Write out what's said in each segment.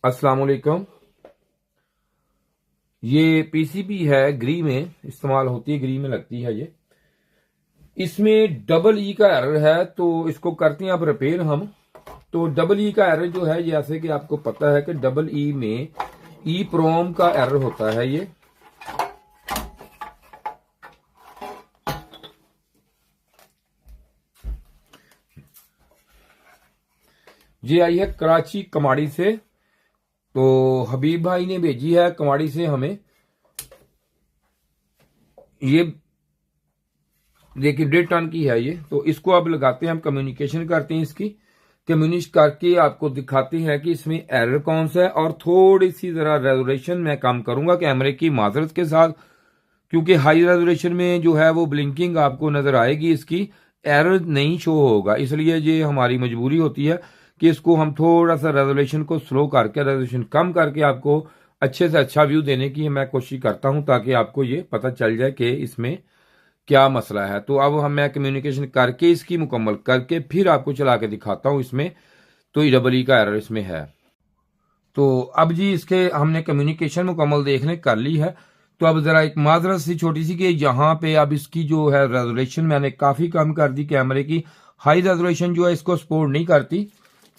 अस्सलाम वालेकुम। ये पीसीबी है, ग्री में इस्तेमाल होती है, ग्री में लगती है ये। इसमें डबल ई का एरर है, तो इसको करते हैं अब रिपेयर हम। तो डबल ई का एरर जो है, जैसे कि आपको पता है कि डबल ई में ई प्रोम का एरर होता है। ये आई है कराची कमाड़ी से, तो हबीब भाई ने भेजी है कमाड़ी से हमें। ये देखिए 1.5 टन की है ये। तो इसको अब लगाते हैं, हम कम्युनिकेशन करते हैं इसकी। कम्युनिकेट करके आपको दिखाते हैं कि इसमें एरर कौन सा है, और थोड़ी सी जरा रेजोल्यूशन मैं कम करूंगा कैमरे की माजरत के साथ, क्योंकि हाई रेजोल्यूशन में जो है वो ब्लिंकिंग आपको नजर आएगी, इसकी एरर नहीं शो होगा। इसलिए ये हमारी मजबूरी होती है कि इसको हम थोड़ा सा रेजोल्यूशन को स्लो करके, रेजोल्यूशन कम करके आपको अच्छे से अच्छा व्यू देने की मैं कोशिश करता हूं, ताकि आपको ये पता चल जाए कि इसमें क्या मसला है। तो अब मैं कम्युनिकेशन करके इसकी मुकम्मल करके फिर आपको चला के दिखाता हूं इसमें। तो ई डबल ई का एरर इसमें है। तो अब जी इसके हमने कम्युनिकेशन मुकम्मल देखने कर ली है। तो अब जरा एक माजरत सी छोटी सी कि यहाँ पे अब इसकी जो है रेजोल्यूशन मैंने काफी कम कर दी कैमरे की। हाई रेजोल्यूशन जो है इसको सपोर्ट नहीं करती।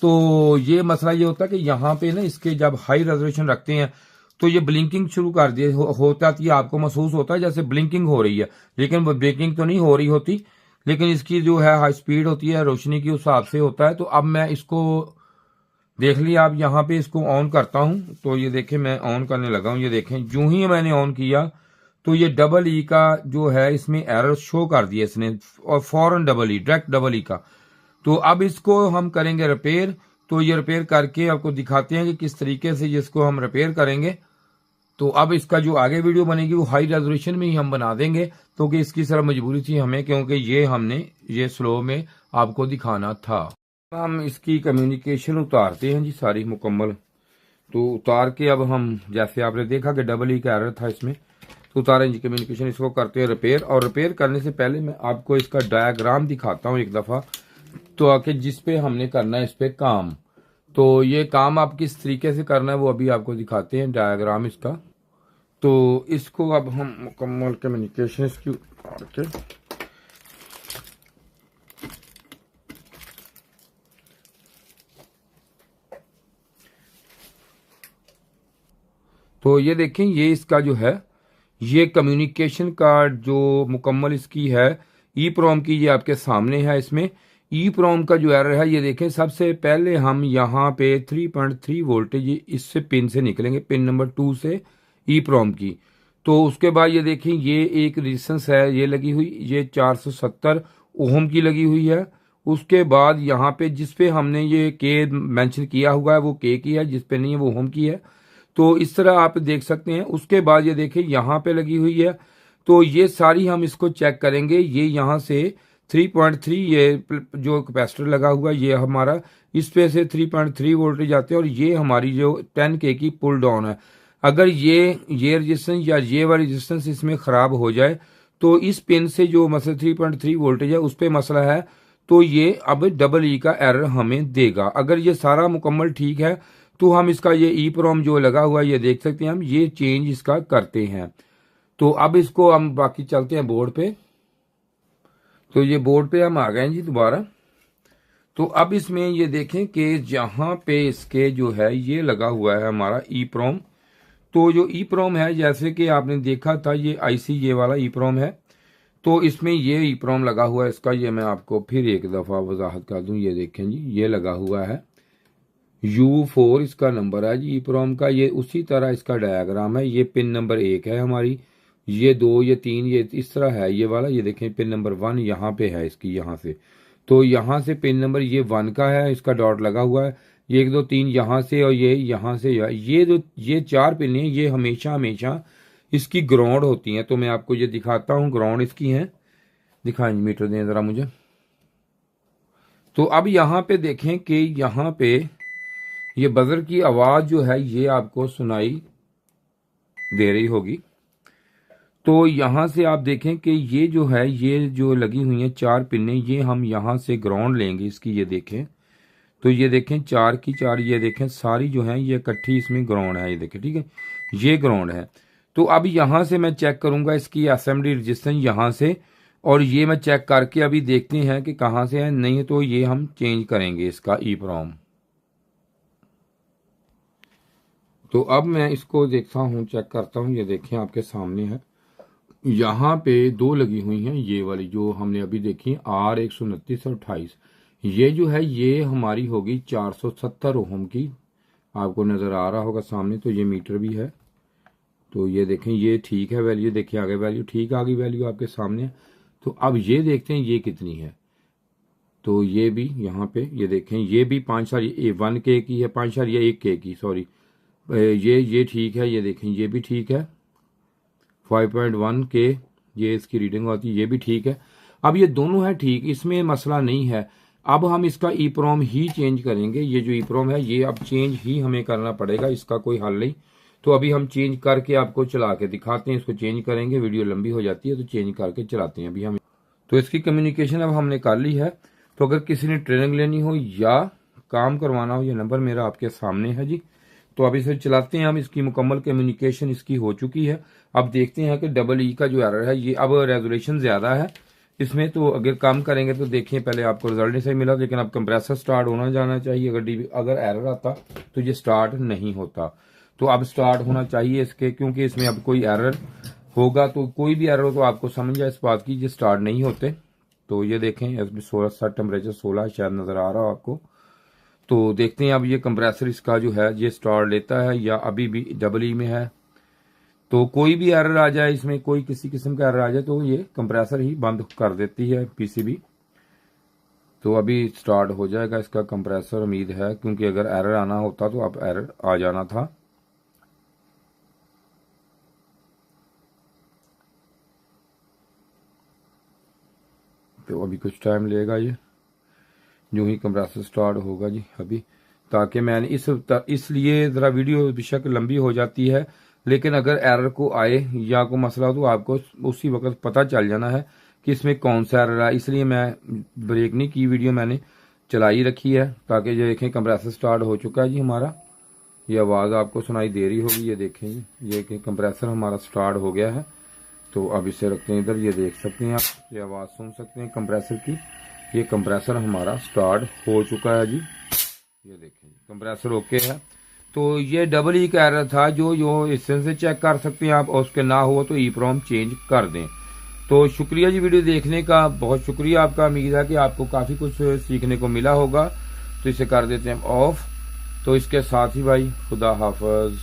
तो ये मसला ये होता है कि यहाँ पे ना इसके जब हाई रेजोल्यूशन रखते हैं तो ये ब्लिंकिंग शुरू कर दिए होता है। आपको महसूस होता है जैसे ब्लिंकिंग हो रही है, लेकिन वो ब्लिंकिंग तो नहीं हो रही होती, लेकिन इसकी जो है हाई स्पीड होती है रोशनी की, उस हिसाब से होता है। तो अब मैं इसको देख लिया, आप यहाँ पे इसको ऑन करता हूं। तो ये देखें मैं ऑन करने लगा हूं। ये देखें जो ही मैंने ऑन किया तो ये डबल ई का जो है इसमें एरर शो कर दिया इसने, और फौरन double E, direct double E का। तो अब इसको हम करेंगे रिपेयर। तो ये रिपेयर करके आपको दिखाते हैं कि किस तरीके से इसको हम रिपेयर करेंगे। तो अब इसका जो आगे वीडियो बनेगी वो हाई रेजोल्यूशन में ही हम बना देंगे, क्योंकि इसकी सिर्फ मजबूरी थी हमें, क्योंकि ये हमने ये स्लो में आपको दिखाना था। हम इसकी कम्युनिकेशन उतारते हैं जी सारी मुकम्मल। तो उतार के अब हम, जैसे आपने देखा कि डबल ई का एरर था इसमें, तो उतारें जी कम्युनिकेशन। इसको करते हैं रिपेयर, और रिपेयर करने से पहले मैं आपको इसका डायग्राम दिखाता हूँ एक दफ़ा, तो आके जिस पे हमने करना है इस पे काम। तो ये काम आप किस तरीके से करना है वो अभी आपको दिखाते हैं डायग्राम इसका। तो इसको अब हम मुकम्मल कम्युनिकेशन इसकी उतार के, तो ये देखें ये इसका जो है ये कम्युनिकेशन का जो मुकम्मल इसकी है ई प्रोम की, ये आपके सामने है। इसमें ई प्रोम का जो एरर है ये देखें। सबसे पहले हम यहाँ पे 3.3 वोल्टेज इससे पिन से निकलेंगे, पिन नंबर 2 से ई प्रोम की। तो उसके बाद ये देखें ये एक रेजिस्टेंस है ये लगी हुई, ये 470 ओम की लगी हुई है। उसके बाद यहाँ पे जिस पे हमने ये के मेंशन किया हुआ है वो के की है, जिस पे नहीं है वो ओम की है। तो इस तरह आप देख सकते हैं। उसके बाद ये देखें यहाँ पे लगी हुई है। तो ये सारी हम इसको चेक करेंगे। ये यहाँ से 3.3 ये जो कैपेसिटर लगा हुआ है ये हमारा, इस पे से 3.3 वोल्टेज आते हैं, और ये हमारी जो 10K की पुल डाउन है। अगर ये रेजिस्टेंस या ये वाली रेजिस्टेंस इसमें खराब हो जाए तो इस पिन से जो मतलब 3.3 वोल्टेज है उस पर मसला है, तो ये अब डबल ई का एरर हमें देगा। अगर ये सारा मुकम्मल ठीक है तो हम इसका ये ई प्रोम जो लगा हुआ है ये देख सकते हैं, हम ये चेंज इसका करते हैं। तो अब इसको हम बाकी चलते हैं बोर्ड पे। तो ये बोर्ड पे हम आ गए हैं जी दोबारा। तो अब इसमें ये देखें कि जहां पे इसके जो है ये लगा हुआ है हमारा ई प्रोम। तो जो ई प्रोम है जैसे कि आपने देखा था ये आईसी ये वाला ई प्रोम है। तो इसमें ये ई प्रोम लगा हुआ है इसका, ये मैं आपको फिर एक दफ़ा वजाहत कर दूं। ये देखें जी ये लगा हुआ है U4 इसका नंबर है जी ई प्रोम का। ये उसी तरह इसका डायग्राम है। ये पिन नंबर 1 है हमारी, ये 2, ये 3, ये इस तरह है ये वाला। ये देखें पिन नंबर 1 यहाँ पे है इसकी, यहाँ से। तो यहाँ से पिन नंबर ये 1 का है, इसका डॉट लगा हुआ है। ये 1 2 3 यहाँ से, और ये यहाँ से। ये जो ये 4 पिन है ये हमेशा हमेशा इसकी ग्राउंड होती हैं। तो मैं आपको ये दिखाता हूँ, ग्राउंड इसकी है। दिखाएं मीटर दें ज़रा मुझे। तो अब यहाँ पे देखें कि यहाँ पे ये बजर की आवाज जो है ये आपको सुनाई दे रही होगी। तो यहां से आप देखें कि ये जो है ये जो लगी हुई है 4 पिनें, ये हम यहां से ग्राउंड लेंगे इसकी। ये देखें तो ये देखें 4 की 4, ये देखें सारी जो है ये इकट्ठी इसमें ग्राउंड है, ये देखें ठीक है, ये ग्राउंड है। तो अब यहाँ से मैं चेक करूंगा इसकी असेंबली रजिस्टेंस यहाँ से, और ये मैं चेक करके अभी देखते हैं कि कहाँ से है, नहीं तो ये हम चेंज करेंगे इसका EEPROM। तो अब मैं इसको देखता हूँ, चेक करता हूँ, ये देखें आपके सामने है, यहाँ पे 2 लगी हुई हैं, ये वाली जो हमने अभी देखी R129 और 28, ये जो है ये हमारी होगी 470 ओहम की, आपको नज़र आ रहा होगा सामने। तो ये मीटर भी है, तो ये देखें ये ठीक है वैल्यू, देखिए आगे वैल्यू ठीक आ गई, वैल्यू आपके सामने। तो अब ये देखते हैं ये कितनी है, तो ये भी यहाँ पे ये देखें ये भी 5.1K की है, 5.1K की, सॉरी, ये ठीक है, ये देखें ये भी ठीक है, 5.1K ये इसकी रीडिंग होती है, ये भी ठीक है। अब ये दोनों है ठीक, इसमें मसला नहीं है। अब हम इसका EEPROM ही चेंज करेंगे, ये जो EEPROM है ये अब चेंज ही हमें करना पड़ेगा, इसका कोई हल नहीं। तो अभी हम चेंज करके आपको चला के दिखाते हैं, इसको चेंज करेंगे, वीडियो लंबी हो जाती है तो चेंज करके चलाते हैं अभी हम। तो इसकी कम्युनिकेशन अब हमने कर ली है। तो अगर किसी ने ट्रेनिंग लेनी हो या काम करवाना हो, ये नंबर मेरा आपके सामने है जी। तो अब इसे चलाते हैं हम, इसकी मुकम्मल कम्युनिकेशन इसकी हो चुकी है। अब देखते हैं कि EE का जो एरर है ये अब रेजोल्यूशन ज़्यादा है इसमें, तो अगर कम करेंगे तो देखिए पहले आपको रिजल्ट नहीं सही मिला, लेकिन अब कंप्रेसर स्टार्ट होना जाना चाहिए। अगर एरर आता तो ये स्टार्ट नहीं होता, तो अब स्टार्ट होना चाहिए इसके, क्योंकि इसमें अब कोई एरर होगा तो कोई भी एरर हो तो आपको समझ जाए इस बात की, ये स्टार्ट नहीं होते। तो ये देखें इसमें 16 टेम्परेचर 16 शायद नज़र आ रहा हो आपको। तो देखते हैं अब ये कंप्रेसर इसका जो है ये स्टार्ट लेता है या अभी भी EE में है। तो कोई भी एरर आ जाए इसमें, कोई किसी किस्म का एरर आ जाए तो ये कंप्रेसर ही बंद कर देती है PCB। तो अभी स्टार्ट हो जाएगा इसका कंप्रेसर, उम्मीद है, क्योंकि अगर एरर आना होता तो अब एरर आ जाना था। तो अभी कुछ टाइम लेगा ये, यूं ही कंप्रेसर स्टार्ट होगा जी अभी, ताकि मैंने इसलिए ज़रा वीडियो बेशक लंबी हो जाती है, लेकिन अगर एरर को आए या कोई मसला हो तो आपको उसी वक्त पता चल जाना है कि इसमें कौन सा एरर है। इसलिए मैं ब्रेक नहीं की, वीडियो मैंने चलाई रखी है, ताकि ये देखें कंप्रेसर स्टार्ट हो चुका है जी हमारा, ये आवाज़ आपको सुनाई दे रही होगी, ये देखें ये कि कंप्रेसर हमारा स्टार्ट हो गया है। तो अब इसे रखते हैं इधर, ये देख सकते हैं आप, ये आवाज़ सुन सकते हैं कंप्रेसर की, ये कंप्रेसर हमारा स्टार्ट हो चुका है जी, ये देखें कंप्रेसर ओके है। तो ये EE का एरर था जो इससे से चेक कर सकते हैं आप, और उसके ना हो तो EEPROM चेंज कर दें। तो शुक्रिया जी वीडियो देखने का, बहुत शुक्रिया आपका। उम्मीद है कि आपको काफ़ी कुछ सीखने को मिला होगा। तो इसे कर देते हैं ऑफ। तो इसके साथ ही भाई खुदा हाफिज।